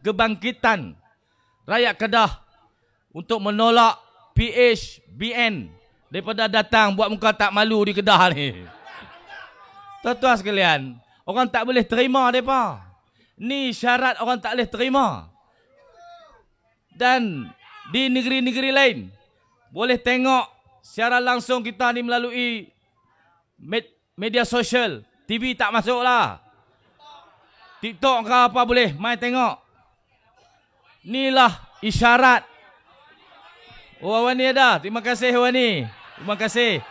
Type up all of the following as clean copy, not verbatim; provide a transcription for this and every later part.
kebangkitan rakyat Kedah untuk menolak PHBN daripada datang buat muka tak malu di Kedah ni. Tuan-tuan sekalian, orang tak boleh terima mereka. Ni syarat orang tak boleh terima. Dan di negeri-negeri lain, boleh tengok secara langsung kita ni melalui media sosial. TV tak masuk lah. TikTok ke apa boleh, mai tengok. Inilah isyarat. Oh, Wani ada. Terima kasih Wani. Terima kasih.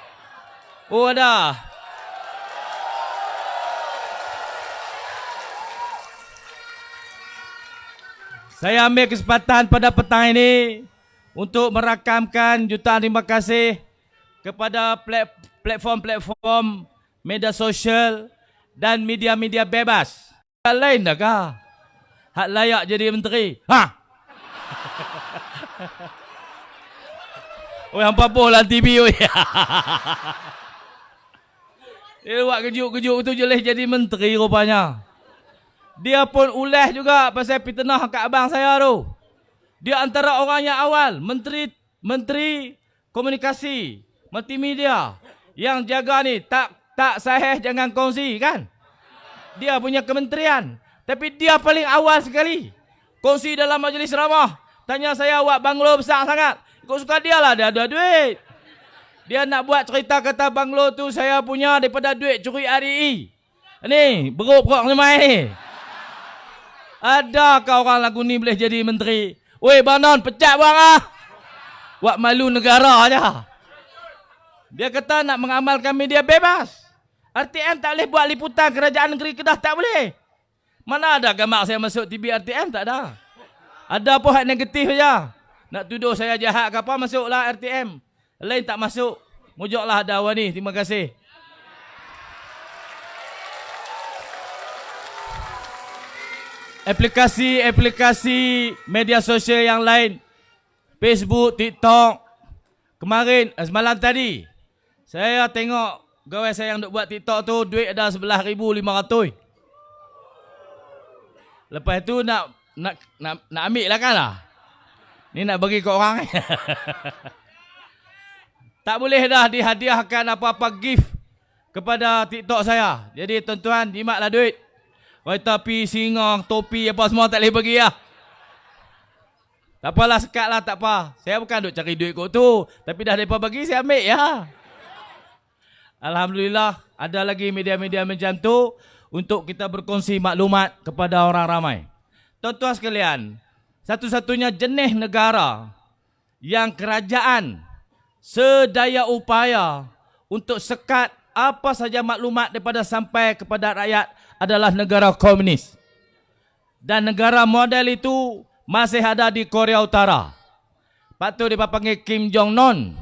Oh, ada. Saya ambil kesempatan pada petang ini untuk merakamkan jutaan terima kasih kepada platform-platform media sosial dan media-media bebas. Hak lain dah kah? Hak layak jadi menteri. Ha! Oh, yang apa lah TV oi. Dia buat kejut-kejut tu je boleh jadi menteri rupanya. Dia pun ulah juga pasal fitnah kat abang saya tu. Dia antara orang yang awal, menteri komunikasi, multimedia yang jaga ni tak sahih jangan kongsi kan? Dia punya kementerian. Tapi dia paling awal sekali. Kongsi dalam majlis ramah. Tanya saya, awak banglo besar sangat. Ikut suka dia lah, dia ada duit. Dia nak buat cerita kata banglo tu saya punya daripada duit curi RI. Ni, beruk-beruk ni main. Adakah orang lagu ni boleh jadi menteri? Weh, Banon, pecat bang ah. Buat malu negara aja. Dia kata nak mengamalkan media bebas. RTM tak boleh buat liputan kerajaan negeri Kedah, tak boleh. Mana ada gambar saya masuk TV RTM, tak ada. Ada pun hak negatif saja. Nak tuduh saya jahat ke apa, masuklah RTM. Lain tak masuk. Mujuklah ada Wani. Terima kasih. Aplikasi media sosial yang lain. Facebook, TikTok. Kemarin, semalam tadi, saya tengok gawai saya yang duk buat TikTok tu, duit ada 11,500. Lepas tu nak ambil lah kan lah. Ni nak bagi ke orang. Tak boleh dah dihadiahkan apa-apa gift kepada TikTok saya. Jadi tuan-tuan, jimatlah duit. Kereta api, singa, topi apa semua tak boleh bagi lah. Tak apalah, sekat lah, tak apa. Saya bukan duk cari duit kot tu. Tapi dah mereka bagi, saya ambil ya. Alhamdulillah, ada lagi media-media macam tu untuk kita berkongsi maklumat kepada orang ramai. Tuan-tuan sekalian, satu-satunya jenis negara yang kerajaan sedaya upaya untuk sekat apa saja maklumat daripada sampai kepada rakyat adalah negara komunis. Dan negara model itu masih ada di Korea Utara. Lepas tu dia panggil Kim Jong-un.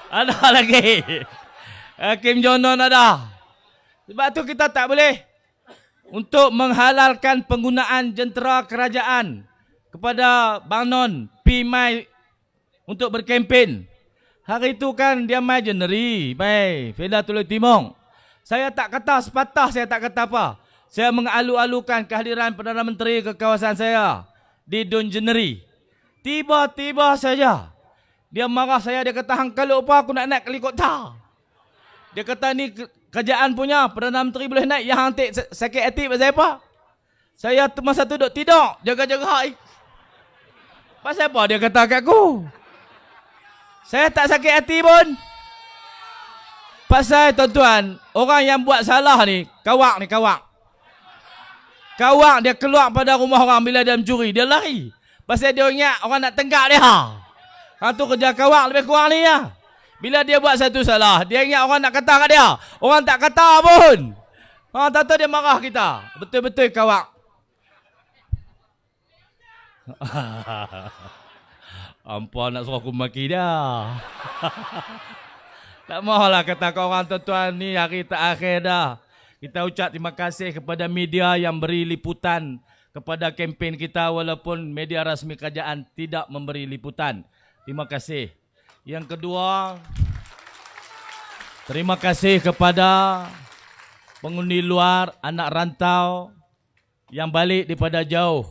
Ada lagi. Kim Jong-un ada. Sebab tu kita tak boleh untuk menghalalkan penggunaan jentera kerajaan kepada Bang Non pi mai untuk berkempen. Hari itu kan dia mai Januari, baik, Fela Tulung Timong. Saya tak kata sepatah, saya tak kata apa. Saya mengalu-alukan kehadiran Perdana Menteri ke kawasan saya di Dun Januari. Tiba-tiba saja dia marah saya, dia kata hang kalau apa aku nak naik helikopter. Dia kata ni kerajaan punya, Perdana Menteri boleh naik, yang hang sakit hati pasal apa? Saya masa tu duduk tidur, jaga-jaga. Pasal apa dia kata kat aku? Saya tak sakit hati pun. Pasal tuan-tuan, orang yang buat salah ni, kawak ni, kawak. Kawak dia keluar pada rumah orang bila dia mencuri, dia lari. Pasal dia ingat orang nak tenggak dia. Hang tu kerja kawak lebih kurang ni ya. Bila dia buat satu salah, dia ingat orang nak kata kat dia. Orang tak kata pun. Orang tak tahu dia marah kita. Betul-betul kawak. Ampun nak suruh aku maki dia. Tak mahulah kata kau orang tuan-tuan, ni hari terakhir dah. Kita ucap terima kasih kepada media yang beri liputan kepada kempen kita walaupun media rasmi kerajaan tidak memberi liputan. Terima kasih. Yang kedua, Terima kasih kepada pengundi luar, anak rantau yang balik daripada jauh.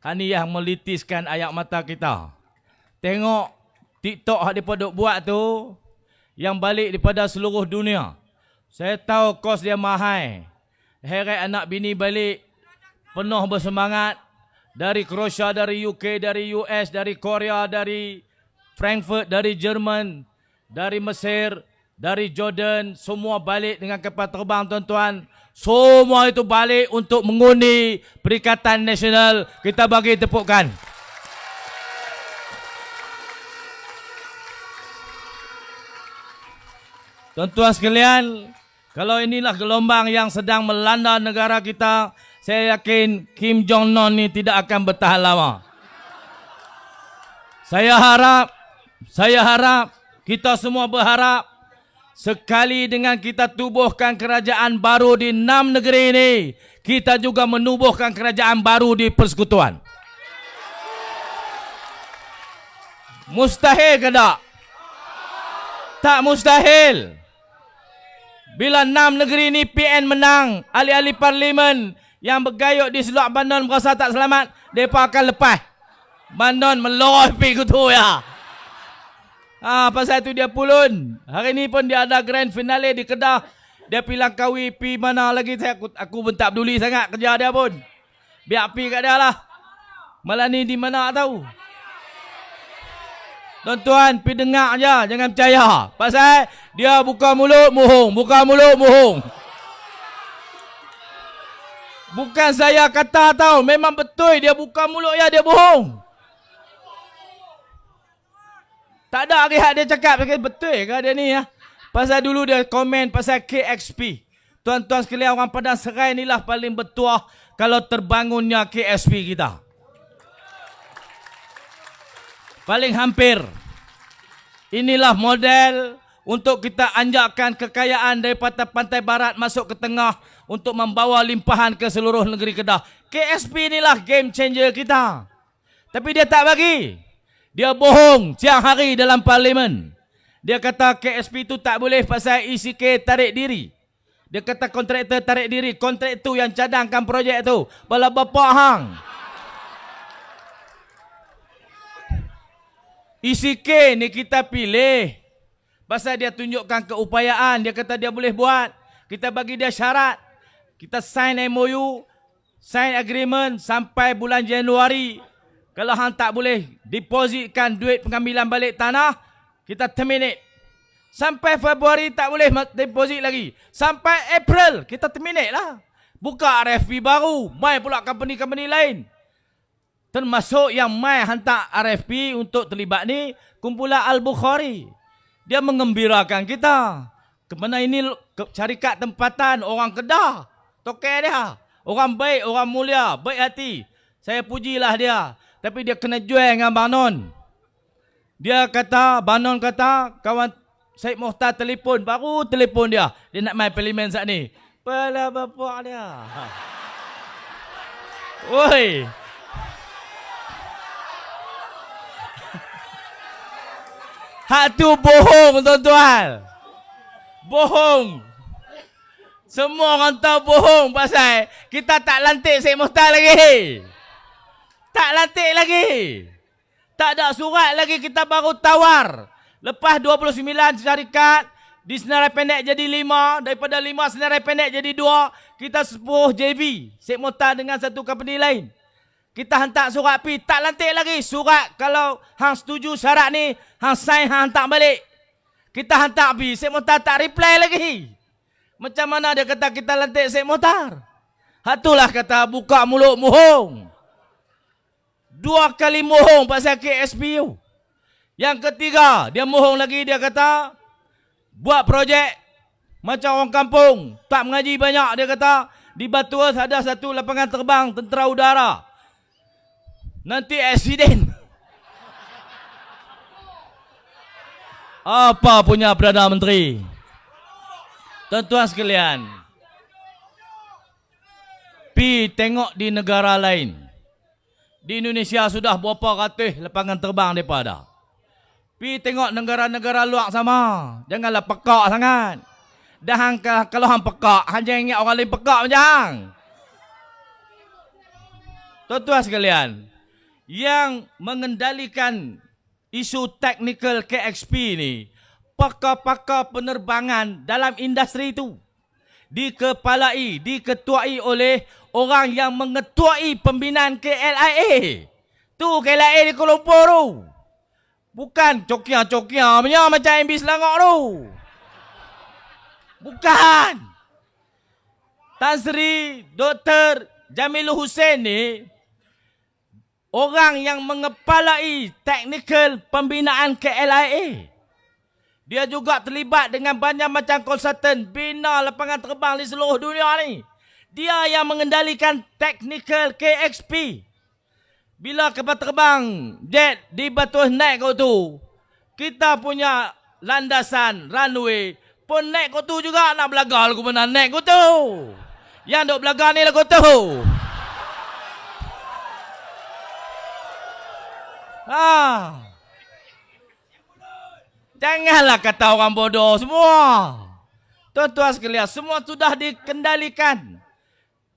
Ini yang melitiskan air mata kita. Tengok TikTok yang mereka duk buat tu, yang balik daripada seluruh dunia. Saya tahu kos dia mahal. Heret anak bini balik penuh bersemangat. Dari Croatia, dari UK, dari US, dari Korea, dari Frankfurt, dari Jerman, dari Mesir, dari Jordan. Semua balik dengan kapal terbang tuan-tuan. Semua itu balik untuk mengundi Perikatan Nasional. Kita bagi tepukan. Tuan-tuan sekalian, kalau inilah gelombang yang sedang melanda negara kita, saya yakin Kim Jong-un ini tidak akan bertahan lama. Saya harap, kita semua berharap, sekali dengan kita tubuhkan kerajaan baru di 6 negeri ini, kita juga menubuhkan kerajaan baru di persekutuan. Mustahil ke tak? Tak mustahil. Bila 6 negeri ini PN menang, ahli-ahli parlimen yang bergayut di seluar Bandon merasa tak selamat, mereka akan lepas. Bandon melorot pergi kutu ya. Pasal itu dia pulun. Hari ini pun dia ada grand finale di Kedah. Dia pergi Langkawi, pergi mana lagi. Aku pun tak peduli sangat kerja dia pun. Biar pergi kat dia lah. Malah ni di mana tahu. Tuan-tuan, pergi dengar je. Jangan percaya. Pasal dia buka mulut, bohong. Buka mulut, bohong. Bukan saya kata tahu. Memang betul dia buka mulut ya, dia bohong. Tak ada rehat dia cakap. Betul ke dia ni ya? Pasal dulu dia komen pasal KXP. Tuan-tuan sekalian, orang Padang Serai inilah paling bertuah kalau terbangunnya KXP kita. Paling hampir. Inilah model untuk kita anjakkan kekayaan daripada pantai barat masuk ke tengah untuk membawa limpahan ke seluruh negeri Kedah. KSP inilah game changer kita. Tapi dia tak bagi. Dia bohong siang hari dalam parlimen. Dia kata KSP itu tak boleh pasal ECK tarik diri. Dia kata kontraktor tarik diri. Kontraktor yang cadangkan projek tu. Bala bapak hang. ECK ni kita pilih. Pasal dia tunjukkan keupayaan. Dia kata dia boleh buat. Kita bagi dia syarat. Kita sign MOU. Sign agreement sampai bulan Januari. Kalau hang tak boleh depositkan duit pengambilan balik tanah, kita terminate. Sampai Februari tak boleh deposit lagi. Sampai April kita terminate lah. Buka RFP baru. Mai pula company-company lain. Termasuk yang mai hantar RFP untuk terlibat ni, kumpulan Al-Bukhari. Dia mengembirakan kita. Kemana ini syarikat tempatan orang Kedah. Tokai dia. Orang baik, orang mulia, baik hati. Saya pujilah dia. Tapi dia kena jual dengan Bang Non. Dia kata, Bang Non kata, kawan Syed Mohtar telefon. Baru telefon dia. Dia nak main parlimen saat ni. Pala bapak dia. Oi. Hak tu bohong tuan-tuan. Bohong. Semua orang tahu bohong pasal kita tak lantik Syed Mohtar lagi. Tak lantik lagi. Tak ada surat lagi, kita baru tawar. Lepas 29 syarikat, di senarai pendek jadi 5. Daripada 5 senarai pendek jadi 2. Kita 10 JV. Syed Mohtar dengan satu company lain. Kita hantar surat pi, tak lantik lagi. Surat kalau hang setuju syarat ni, hang sign, hang hantar balik. Kita hantar pi, Syed Mohtar tak reply lagi. Macam mana dia kata kita lantik Syed Mohtar? Hatulah kata buka mulut mohong. 2 kali mohong pasal KSPU. Yang ketiga, dia mohong lagi, dia kata buat projek macam orang kampung, tak mengaji banyak. Dia kata di Batu Earth ada satu lapangan terbang tentera udara. Nanti aksiden. Apa punya Perdana Menteri? Tuan-tuan sekalian, pi tengok di negara lain. Di Indonesia sudah berapa ratus lapangan terbang mereka ada. Pi tengok negara-negara luar sama. Janganlah pekak sangat. Dah kalau hang pekak, hang jangan ingat orang lain pekak macam. Tuan-tuan sekalian, yang mengendalikan isu teknikal KXP ni, pakar-pakar penerbangan dalam industri itu diketuai oleh orang yang mengetuai pembinaan KLIA. Tu KLIA di Kuala Lumpur tu. Bukan cokia-cokia macam MB Selangor tu. Bukan. Tan Sri Dr. Jamilul Hussein ni orang yang mengepalai teknikal pembinaan KLIA. Dia juga terlibat dengan banyak macam konsultan bina lapangan terbang di seluruh dunia ni. Dia yang mengendalikan teknikal KXP. Bila kapal terbang jet di Batu naik kau tu, kita punya landasan runway pun naik kau tu juga. Nak belaga lagu mana naik kau tu. Yang duk belaga ni lagu tu. Janganlah kata orang bodoh semua. Tuan-tuan sekalian, semua sudah dikendalikan.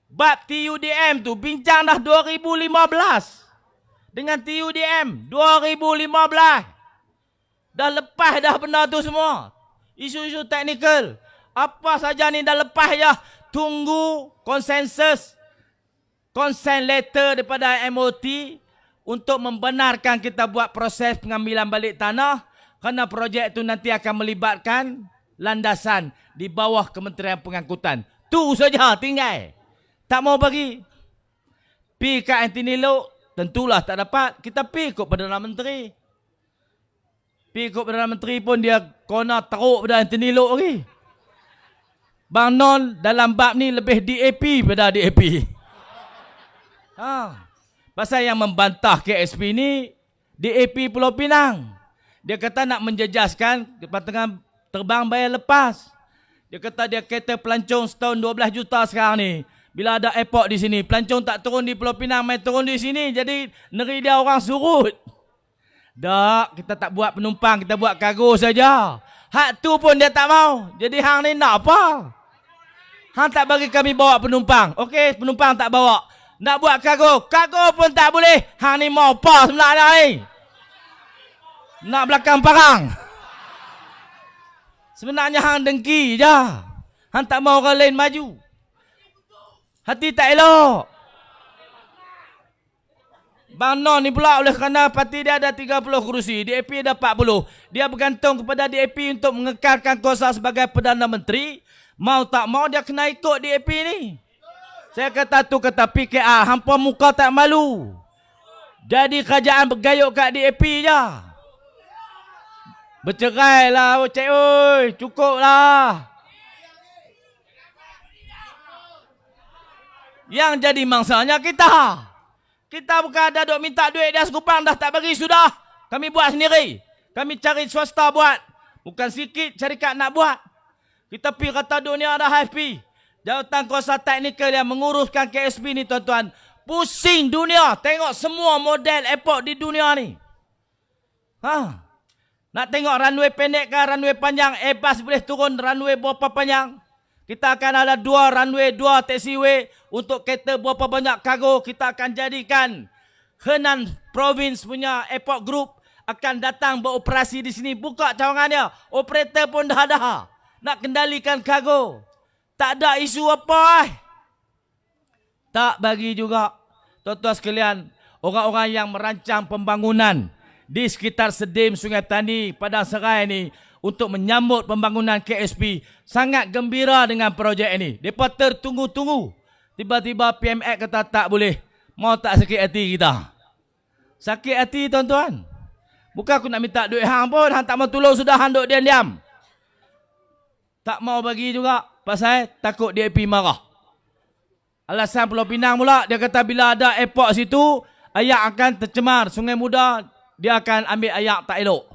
Bab TUDM tu bincang dah 2015. Dengan TUDM 2015. Dah lepas dah benda tu semua. Isu-isu teknikal. Apa saja ni dah lepas je. Tunggu konsensus. Consent letter daripada MOT. Untuk membenarkan kita buat proses pengambilan balik tanah. Kerana projek itu nanti akan melibatkan landasan di bawah Kementerian Pengangkutan. Tu saja tinggal. Tak mau bagi. Pi kat Anthony Lok, tentulah tak dapat. Kita pi ikut Perdana Menteri. Pi ikut Perdana Menteri pun dia kena teruk pada Anthony Lok lagi. Bang Non dalam bab ni lebih DAP pada DAP. Pasal yang membantah KSP ni DAP Pulau Pinang. Dia kata nak menjejaskan tengah terbang bayar lepas. Dia kata dia kereta pelancong setahun 12 juta sekarang ni. Bila ada airport di sini, pelancong tak turun di Pulau Pinang, main turun di sini. Jadi negeri dia orang surut. Tak, kita tak buat penumpang, kita buat kargo saja. Hak tu pun dia tak mau. Jadi hang ni nak apa? Hang tak bagi kami bawa penumpang. Okey, penumpang tak bawa. Nak buat kargo, kargo pun tak boleh. Hang ni mau apa sebenarnya ni? Nak belakang parang. Sebenarnya hang dengki je. Hang tak mau orang lain maju. Hati tak elok. Bang Non ni pula oleh kerana parti dia ada 30 kerusi. DAP ada 40. Dia bergantung kepada DAP untuk mengekalkan kuasa sebagai Perdana Menteri. Mau tak mau dia kena ikut DAP ni. Saya kata tu kata PKR. Hampa muka tak malu. Jadi kerajaan bergayuk kat DAP je. Bercerai lah, cik oi. Cukup lah. Yang jadi mangsanya kita. Kita bukan ada duk minta duit dia sekupang dah tak bagi sudah. Kami buat sendiri. Kami cari swasta buat. Bukan sikit syarikat nak buat. Kita pergi kata dunia ada HFP. Jawatan Kuasa Teknikal yang menguruskan KSP ni tuan-tuan. Pusing dunia. Tengok semua model airport di dunia ni. Nak tengok runway pendek ke runway panjang. Airbus boleh turun runway berapa panjang. Kita akan ada 2 runway, 2 taxiway. Untuk kereta berapa banyak kargo. Kita akan jadikan Henan Province punya airport group. Akan datang beroperasi di sini. Buka cawangannya. Operator pun dah ada. Nak kendalikan kargo. Tak ada isu apa. Tak bagi juga. Tuan-tuan sekalian. Orang-orang yang merancang pembangunan. Di sekitar Sedim, Sungai Tani, Padang Serai ni. Untuk menyambut pembangunan KSP. Sangat gembira dengan projek ini. Mereka tertunggu-tunggu. Tiba-tiba PMX kata tak boleh. Mau tak sakit hati kita? Sakit hati tuan-tuan. Bukan aku nak minta duit hang pun. Hang tak mau tolong sudah hang duk diam-diam. Tak mau bagi juga. Pasal takut DAP marah. Alasan Pulau Pinang pula. Dia kata bila ada airport situ. Ayak akan tercemar. Sungai Muda. Dia akan ambil ayak tak elok.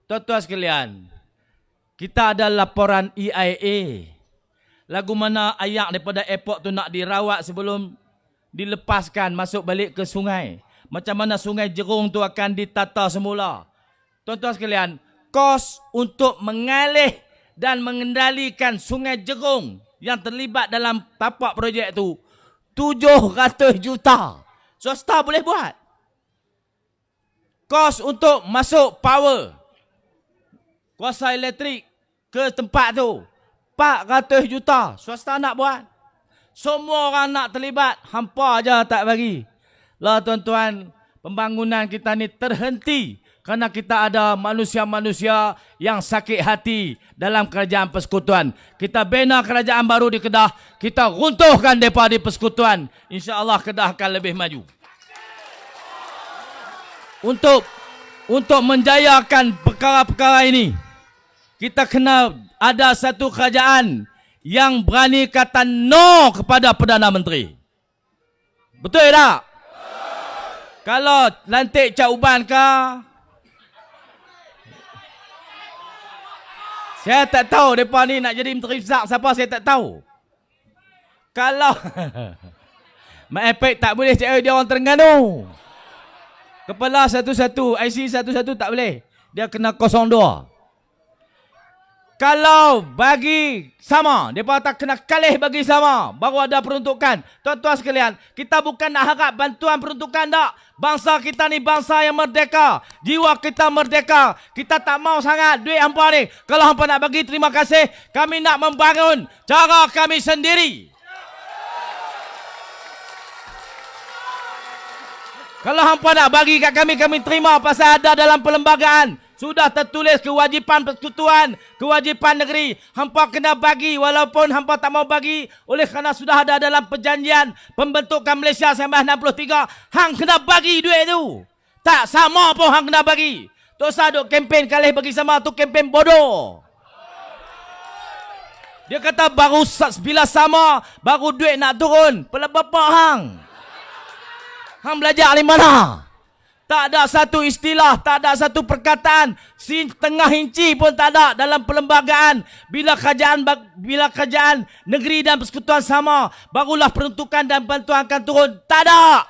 Tuan-tuan sekalian, kita ada laporan EIA. Lagu mana ayak daripada airport tu nak dirawat sebelum dilepaskan masuk balik ke sungai. Macam mana sungai Jerung tu akan ditata semula. Tuan-tuan sekalian, kos untuk mengalih dan mengendalikan Sungai Jerung yang terlibat dalam tapak projek itu 700 juta. Swasta boleh buat. Kos untuk masuk power, kuasa elektrik ke tempat tu 400 juta. Swasta nak buat. Semua orang nak terlibat, hampa aja tak bagi. Lah tuan-tuan, pembangunan kita ni terhenti kerana kita ada manusia-manusia yang sakit hati dalam kerajaan persekutuan. Kita bina kerajaan baru di Kedah, kita runtuhkan mereka di persekutuan. InsyaAllah Kedah akan lebih maju. Untuk menjayakan perkara-perkara ini, kita kena ada satu kerajaan yang berani kata no kepada Perdana Menteri. Betul tak? Kalau lantik Cak Uban ke, saya tak tahu mereka ni nak jadi Menteri Besar siapa, saya tak tahu. Kalau Mak Epek tak boleh cakap dia orang Terengganu. Kepala satu-satu, IC satu-satu tak boleh. Dia kena 02. Kalau bagi sama, mereka tak kena kalih bagi sama, baru ada peruntukan. Tuan-tuan sekalian, kita bukan nak harap bantuan peruntukan tak. Bangsa kita ni bangsa yang merdeka. Jiwa kita merdeka. Kita tak mau sangat duit hampa ni. Kalau hampa nak bagi, terima kasih. Kami nak membangun cara kami sendiri. Kalau hampa nak bagi kat kami, kami terima pasal ada dalam perlembagaan. Sudah tertulis kewajipan persekutuan, kewajipan negeri. Hampa kena bagi walaupun hampa tak mau bagi. Oleh kerana sudah ada dalam perjanjian pembentukan Malaysia 1963. Hang kena bagi duit tu. Tak sama pun hang kena bagi. Tak usah duk kempen kalih bagi sama tu, kempen bodoh. Dia kata baru bila sama, baru duit nak turun. Pela bapa hang. Hang belajar di mana? Tak ada satu istilah, tak ada satu perkataan, setengah inci pun tak ada dalam perlembagaan. Bila kerajaan negeri dan persekutuan sama, barulah peruntukan dan bantuan akan turun. Tak ada.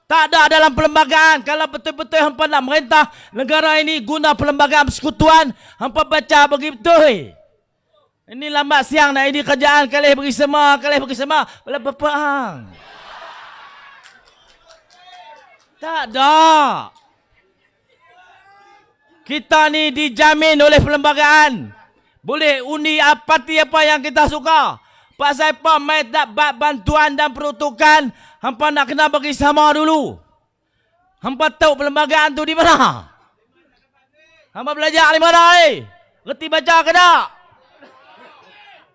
Tak ada dalam perlembagaan. Kalau betul-betul hampa nak merintah negara ini guna perlembagaan persekutuan, hampa baca bagi betul. Ini lambat siang nak ini kerajaan kalih bagi semua, Bela bapa hang. Tak ada. Kita ni dijamin oleh perlembagaan. Boleh undi parti apa yang kita suka. Pasal apa mai dapat bantuan dan peruntukan, hampa nak kena bagi sama dulu. Hampa tahu perlembagaan tu di mana? Hampa belajar di mana ni? Reti baca ke tak?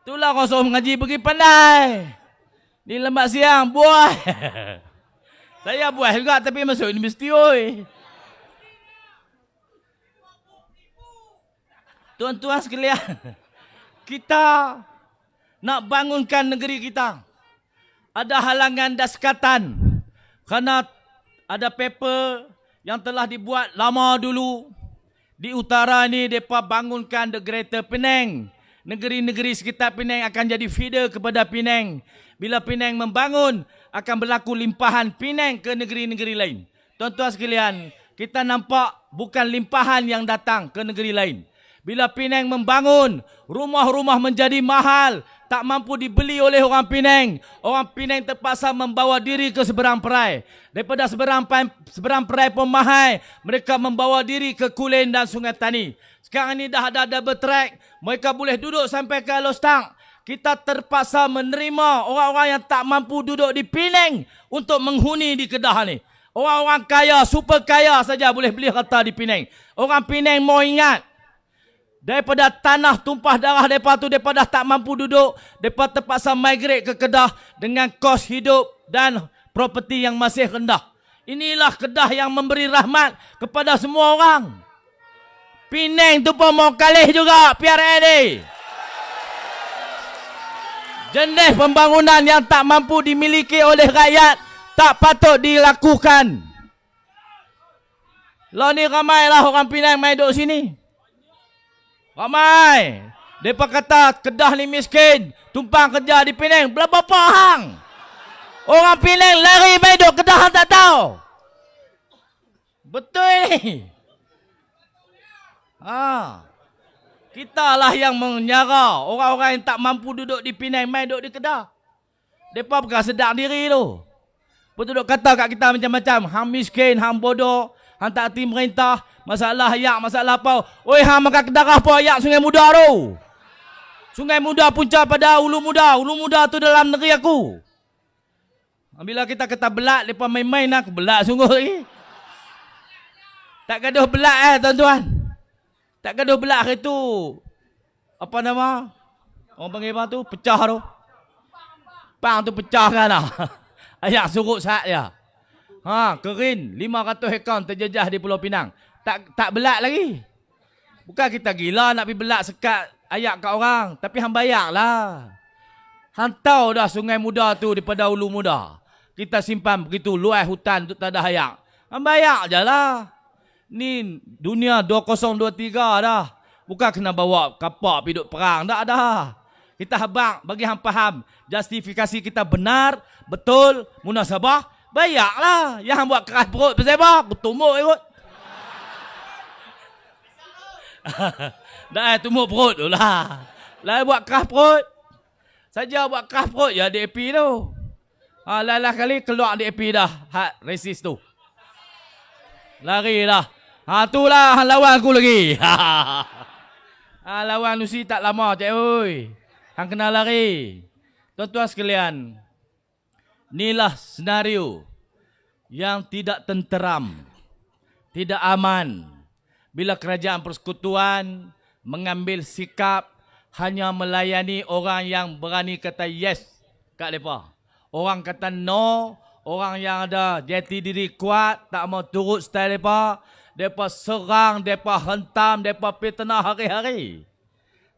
Itulah kau suruh mengaji pergi pandai. Di lembat siang buah. Saya buat juga tapi masuk universiti oi. Tuan-tuan sekalian, kita nak bangunkan negeri kita. Ada halangan daskatan. Kerana ada paper yang telah dibuat lama dulu. Di utara ni mereka bangunkan the Greater Penang. Negeri-negeri sekitar Penang akan jadi feeder kepada Penang. Bila Penang membangun, akan berlaku limpahan Penang ke negeri-negeri lain. Tuan-tuan sekalian, kita nampak bukan limpahan yang datang ke negeri lain. Bila Penang membangun, rumah-rumah menjadi mahal, tak mampu dibeli oleh orang Penang. Orang Penang terpaksa membawa diri ke seberang perai. Daripada seberang perai Pemahai, mereka membawa diri ke Kulin dan Sungai Tani. Sekarang ini dah ada double track, mereka boleh duduk sampai ke Alostang. Kita terpaksa menerima orang-orang yang tak mampu duduk di Penang untuk menghuni di Kedah ni. Orang-orang kaya, super kaya saja boleh beli harta di Penang. Orang Penang mau ingat, daripada tanah tumpah darah mereka tu, mereka dah tak mampu duduk. Mereka terpaksa migrate ke Kedah dengan kos hidup dan properti yang masih rendah. Inilah Kedah yang memberi rahmat kepada semua orang. Penang tu pun mau kalih juga PRN ni. Jenis pembangunan yang tak mampu dimiliki oleh rakyat tak patut dilakukan. Lah ni ramailah orang Penang main duduk sini. Ramai. Mereka kata Kedah ni miskin, tumpang kerja di Penang. Belah bapa hang. Orang Penang lari main duduk Kedah hang tak tahu. Betul ni. Kita lah yang menyara orang-orang yang tak mampu duduk di Penang, main duduk di Kedah. Mereka bukan sedar diri tu. Duduk kata kat kita macam-macam. Hang miskin, hang bodoh, hang tak hati merintah, masalah ayak, masalah apa. Oi, hang makan kedarah apa ayak Sungai Muda tu? Sungai Muda punca pada Ulu Muda. Ulu Muda tu dalam negeri aku. Bila kita kata belak, mereka main-main aku belak sungguh lagi. Tak gaduh belak tuan-tuan. Tak gaduh belak hari tu. Apa nama? Orang panggil apa tu? Pecah tu. Pang tu pecah kan lah. Ayak surut saat dia. Kerin 500 hektar terjejah di Pulau Pinang. Tak belak lagi. Bukan kita gila nak pergi belak sekat ayak kat orang. Tapi hang bayar lah. Hang tahu dah Sungai Muda tu daripada Ulu Muda. Kita simpan begitu luas hutan untuk tak ada ayak. Hang bayar je lah. Ni dunia 2023 dah. Bukan kena bawa kapal pergi duduk perang. Tak ada. Kita habang bagi hang faham. Justifikasi kita benar, betul, munasabah. Bayarlah. Yang hang buat keras perut pasal apa? Kutumuk ikut. Dah tumuk perut tu lah. Lah buat keras perut. Saja buat keras perut ya DAP tu. Lah kali keluar DAP dah. Hak resis tu. Lari dah. Itulah hang lawan aku lagi. Lawan Nusi tak lama cik oi. Hang kena lari. Tuan-tuan sekalian. Inilah senario yang tidak tenteram. Tidak aman. Bila kerajaan persekutuan mengambil sikap hanya melayani orang yang berani kata yes kat mereka. Orang kata no. Orang yang ada jati diri kuat, tak mau turut style mereka. Mereka serang, mereka hentam, mereka fitnah hari-hari.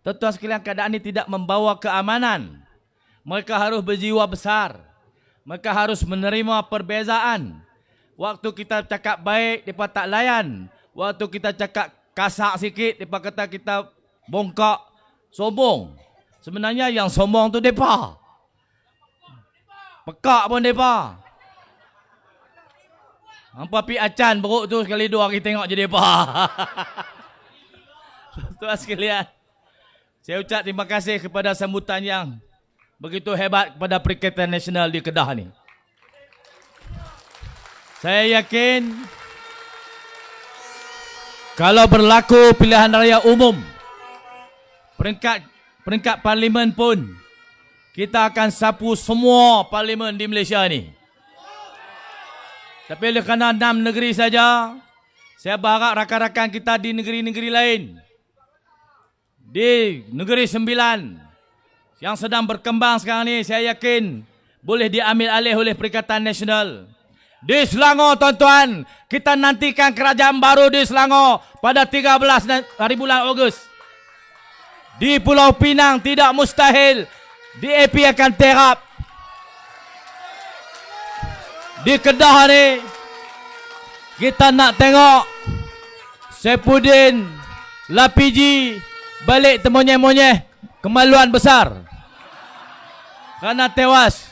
Tuan-tuan sekalian, keadaan ini tidak membawa keamanan. Mereka harus berjiwa besar. Mereka harus menerima perbezaan. Waktu kita cakap baik, mereka tak layan. Waktu kita cakap kasar sikit, mereka kata kita bongkak, sombong. Sebenarnya yang sombong tu mereka. Pekak pun mereka. Hampa pi acan beruk tu sekali dua hari tengok je mereka. Tuan sekalian, saya ucap terima kasih kepada sambutan yang begitu hebat kepada Perikatan Nasional di Kedah ni. Saya yakin kalau berlaku pilihan raya umum, peringkat parlimen pun, kita akan sapu semua parlimen di Malaysia ni. Tapi oleh kerana 6 negeri saja, saya berharap rakan-rakan kita di negeri-negeri lain, di negeri 9 yang sedang berkembang sekarang ni, saya yakin boleh diambil alih oleh Perikatan Nasional. Di Selangor tuan-tuan, kita nantikan kerajaan baru di Selangor pada 13 hari bulan Ogos. Di Pulau Pinang tidak mustahil DAP akan terap. Di Kedah ni kita nak tengok Saifuddin Lapiji balik termonyeh-monyeh kemaluan besar kerana tewas.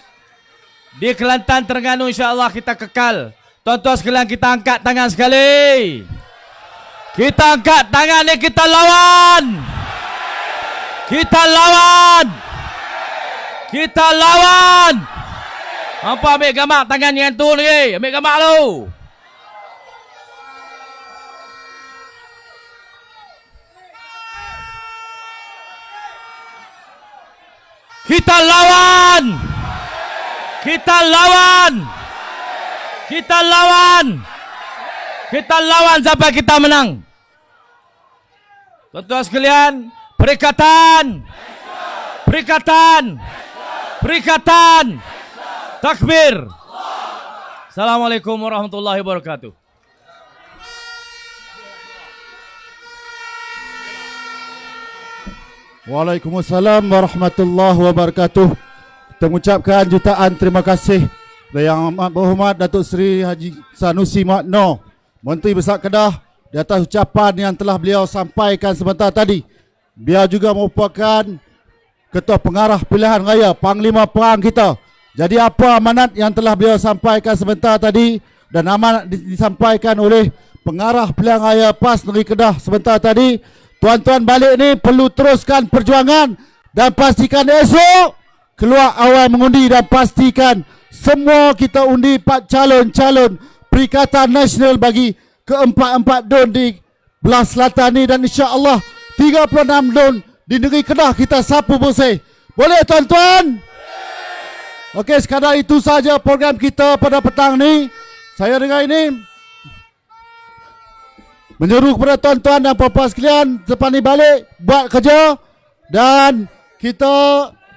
Di Kelantan Terengganu insya-Allah kita kekal. Tuan-tuan sekalian, kita angkat tangan sekali. Kita angkat tangan ni, kita lawan. Kita lawan. Kita lawan. Hampa ambil gambar tangan yang tu ni. Ambil gambar lu. Kita lawan. Kita lawan. Kita lawan. Kita lawan sampai kita menang. Tuan-tuan sekalian, perikatan. Perikatan. Perikatan. Takbir. Assalamualaikum warahmatullahi wabarakatuh. Waalaikumsalam warahmatullahi wabarakatuh. Kita mengucapkan jutaan terima kasih Yang Amat Berhormat Datuk Seri Haji Sanusi Mat Noor, Menteri Besar Kedah, di atas ucapan yang telah beliau sampaikan sebentar tadi. Beliau juga merupakan Ketua Pengarah Pilihan Raya, Panglima Perang kita. Jadi apa amanat yang telah beliau sampaikan sebentar tadi dan amanat disampaikan oleh Pengarah Pilihan Raya PAS Negeri Kedah sebentar tadi, Tuan-tuan balik ni perlu teruskan perjuangan dan pastikan esok keluar awal mengundi dan pastikan semua kita undi 4 calon-calon Perikatan Nasional bagi keempat-empat don di belah selatan ni, dan insya-Allah 36 don di negeri Kedah kita sapu bersih. Boleh tuan-tuan? Okey, sekadar itu saja program kita pada petang ni. Saya dengar ini menyeru kepada tuan-tuan dan puan-puan sekalian lepas ni balik buat kerja dan kita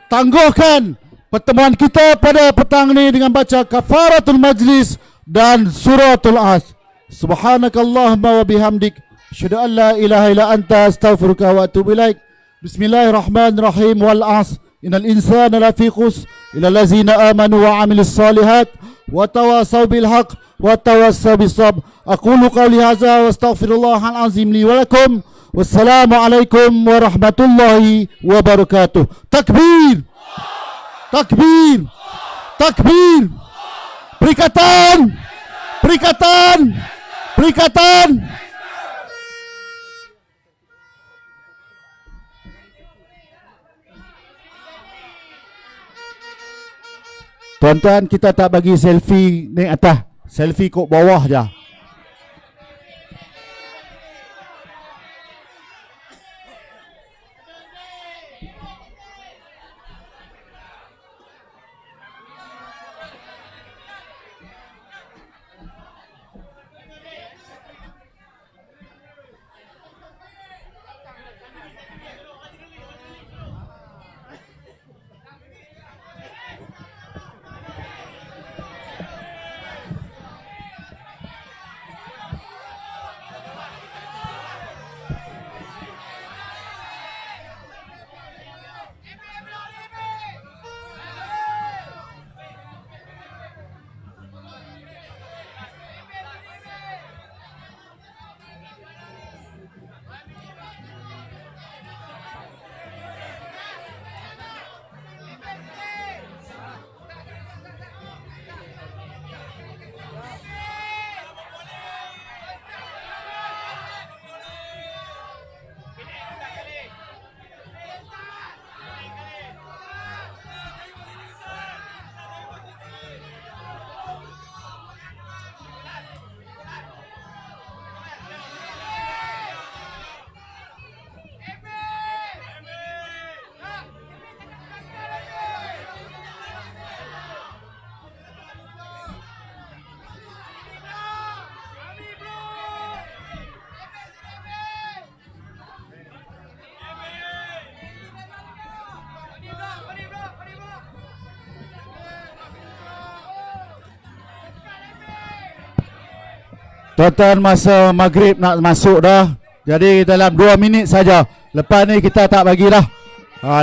tangguhkan pertemuan kita pada petang ni dengan baca kafaratul majlis dan suratul as. Subhanakallahumma wa bihamdik asyhadu an la ilaha illa anta astaghfiruka wa atubu ilaik. Bismillahirrahmanirrahim. Wal as innal insana lafi khusr illa allazina amanu wa amilus solihat wa tawasaw bil haqq wa tawasaw bis sabr. Aqulu qawli hadza wa astaghfirullahal azim li wa lakum. Wassalamualaikum warahmatullahi wabarakatuh. Takbir! Takbir! Takbir! Perikatan! Perikatan! Perikatan! Tuan-tuan, kita tak bagi selfie naik atas. Selfie kok bawah je. Tuan-tuan, masa maghrib nak masuk dah. Jadi dalam 2 minit saja. Lepas ni kita tak bagi dah.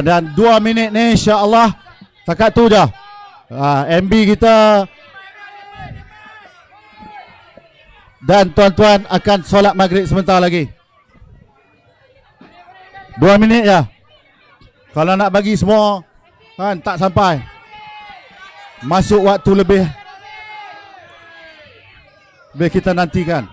Dan 2 minit ni insya-Allah takat tu je. MB kita dan tuan-tuan akan solat maghrib sebentar lagi. 2 minit je. Kalau nak bagi semua kan tak sampai. Masuk waktu lebih. Biar kita nantikan.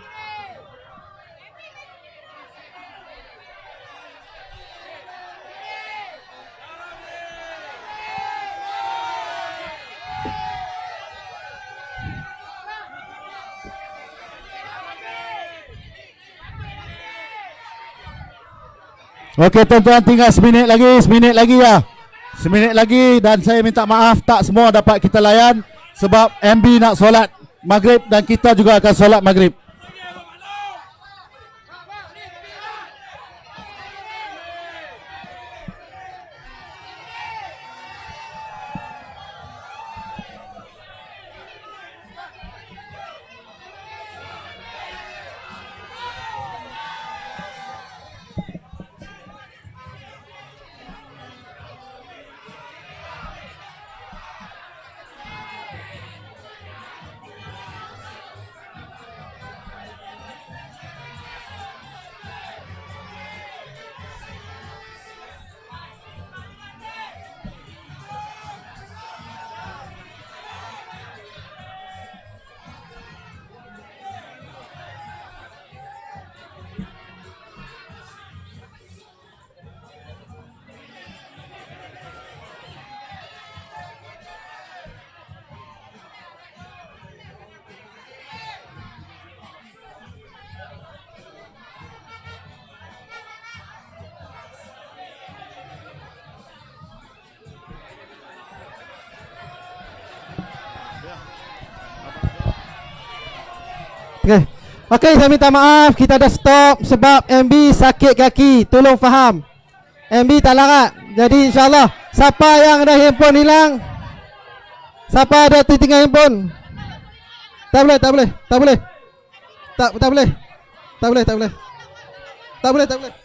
Okey tuan-tuan, tinggal seminit lagi ya. Seminit lagi dan saya minta maaf tak semua dapat kita layan sebab MB nak solat maghrib dan kita juga akan solat maghrib. Okey. Okey, saya minta maaf, kita dah stop sebab MB sakit kaki. Tolong faham. MB tak larat. Jadi insyaAllah, siapa yang ada handphone hilang, siapa ada tertinggal handphone, tak boleh. Tak boleh.